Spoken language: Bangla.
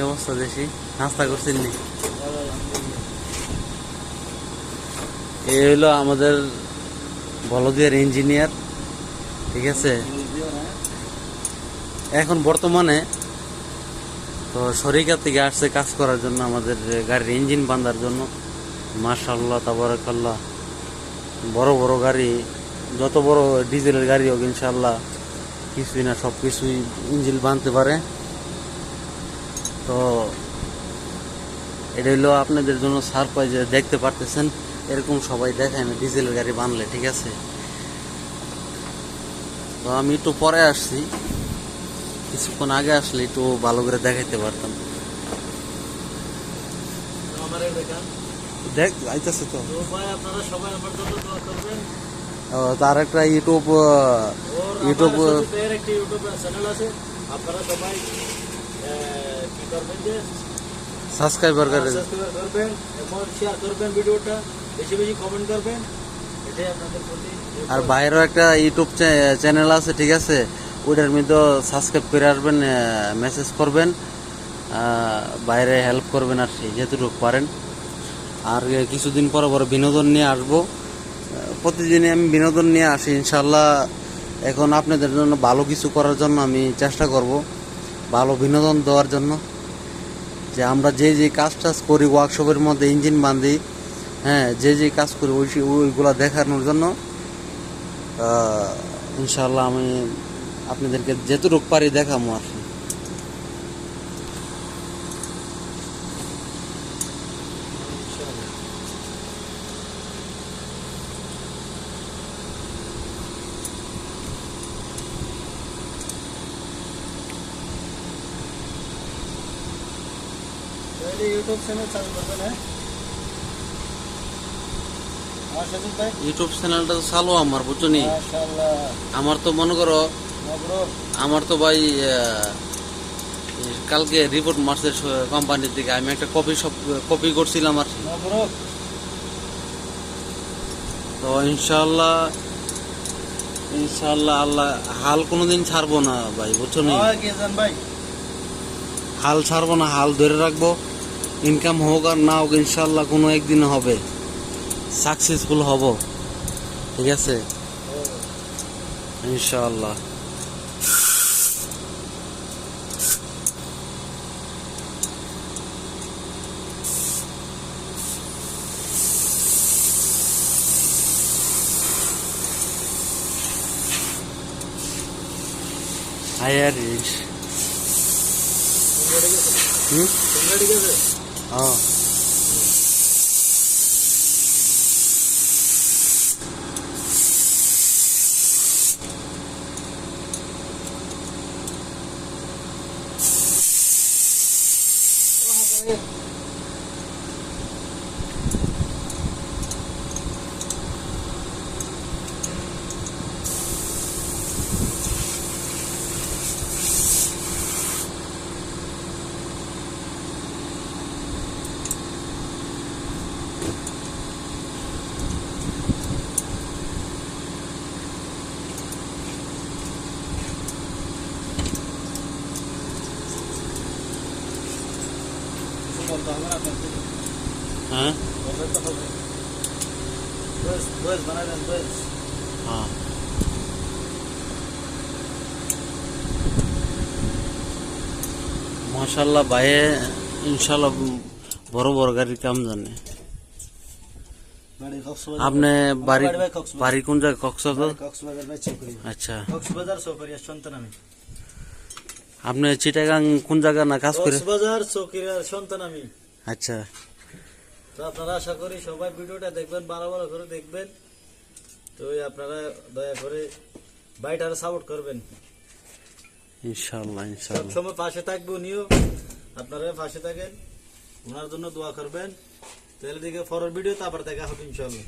অবস্থা দেশি? নাস্তা করছেন নি? এই হলো আমাদের বলদিয়ার ইঞ্জিনিয়ার, ঠিক আছে। এখন বর্তমানে তো শরিকা থেকে আসছে কাজ করার জন্য, আমাদের গাড়ির ইঞ্জিন বাঁধার জন্য। মাশাআল্লাহ তাবারাকাল্লাহ, বড় বড় গাড়ি, যত বড় ডিজেলের গাড়ি হোক ইনশাআল্লাহ কিছুই না, সব কিছুই ইঞ্জিন বাঁধতে পারে। তো এটা হলো আপনাদের জন্য সারপ্রাইজ, দেখতে পারতেছেন এরকম সবাই দেখায় না ডিজেলের গাড়ি বানলে, ঠিক আছে। তো আমি একটু পরে আসছি, কিছুক্ষণ আগে আসলে একটু ভালো করে দেখাইতে পারতাম। দেখ আইতেছে তো আপনারা সবাই আমার জন্য দোয়া করবেন। তার একটা ইউটিউব একটা ইউটিউব চ্যানেল আছে, আপনারা সবাই কি করবেন যে সাবস্ক্রাইবার করবেন এবং শেয়ার করবেন, ভিডিওটা বেশি বেশি কমেন্ট করবেন, এটাই আপনাদের প্রতি। আর বাইরেও একটা ইউটিউব চ্যানেল আছে, ঠিক আছে, ওইটার মধ্যে সাবস্ক্রাইব করে আসবেন, মেসেজ করবেন, বাইরে হেল্প করবেন আর কি যেটুকু পারেন। আর কিছুদিন পর পর বিনোদন নিয়ে আসবো, প্রতিদিনই আমি বিনোদন নিয়ে আসি ইনশাল্লাহ। এখন আপনাদের জন্য ভালো কিছু করার জন্য আমি চেষ্টা করব, ভালো বিনোদন দেওয়ার জন্য। যে আমরা যে যে কাজ টাজ করি ওয়ার্কশপের মধ্যে ইঞ্জিন বাঁধি, হ্যাঁ, যে যে কাজ করি ওইগুলা দেখানোর জন্য ইনশাল্লাহ আমি আপনাদেরকে যেটুকু পারি দেখাবো আর কি। ইউটিউব চ্যানেল চালু করবেন, হ্যাঁ আমার সাথে ভাই। ইউটিউব চ্যানেলটা তো চালু আমার, বুঝছো নি? মাশাআল্লাহ, আমার তো মনে করো, মাবরুক। আমার তো ভাই কালকে রিপোর্ট মারছে কোম্পানির দিকে, আমি একটা কপি করছিলাম আর কি। মাবরুক। তো ইনশাল্লাহ ইনশাল্লাহ আল্লাহ হাল কোনোদিন ছাড়বো না ভাই, বুঝছো নি? ভাই হাল ছাড়বো না, হাল ধরে রাখবো। ইনকাম হোক আর না হোক ইনশাল্লাহ কোনো একদিন হবে, সাকসেসফুল হব, ঠিক আছে ইনশাল্লাহ। হায়ার রিচ ঠিক আছে। হ্যাঁ হ্যাঁ হ্যাঁ মাশাল্লাহ ভাই, ইনশাল্লাহ বড় বড় গাড়ির কাম জানে। আপনি বাড়ি কোন জায়গায়? কক্সবাজার। আচ্ছা, কক্সবাজার চৌকিয়ার সন্তান আমি। আপনি চিটাগাং কোন জায়গা না কাজ করে? কক্সবাজার চৌকিয়ার সন্তান আমি। আচ্ছা, তো আপনারা আশা করি সবাই ভিডিওটা দেখবেন, ভালো ভালো করে দেখবেন। তো আপনারা দয়া করে বাইটারে সাপোর্ট করবেন ইনশাল্লাহ ইনশাল্লাহ। সবসময় পাশে থাকবো, উনিও আপনারা পাশে থাকেন, ওনার জন্য দোয়া করবেন। তাহলে দিকে পরের ভিডিও তারপর দেখা হবে ইনশাআল্লাহ।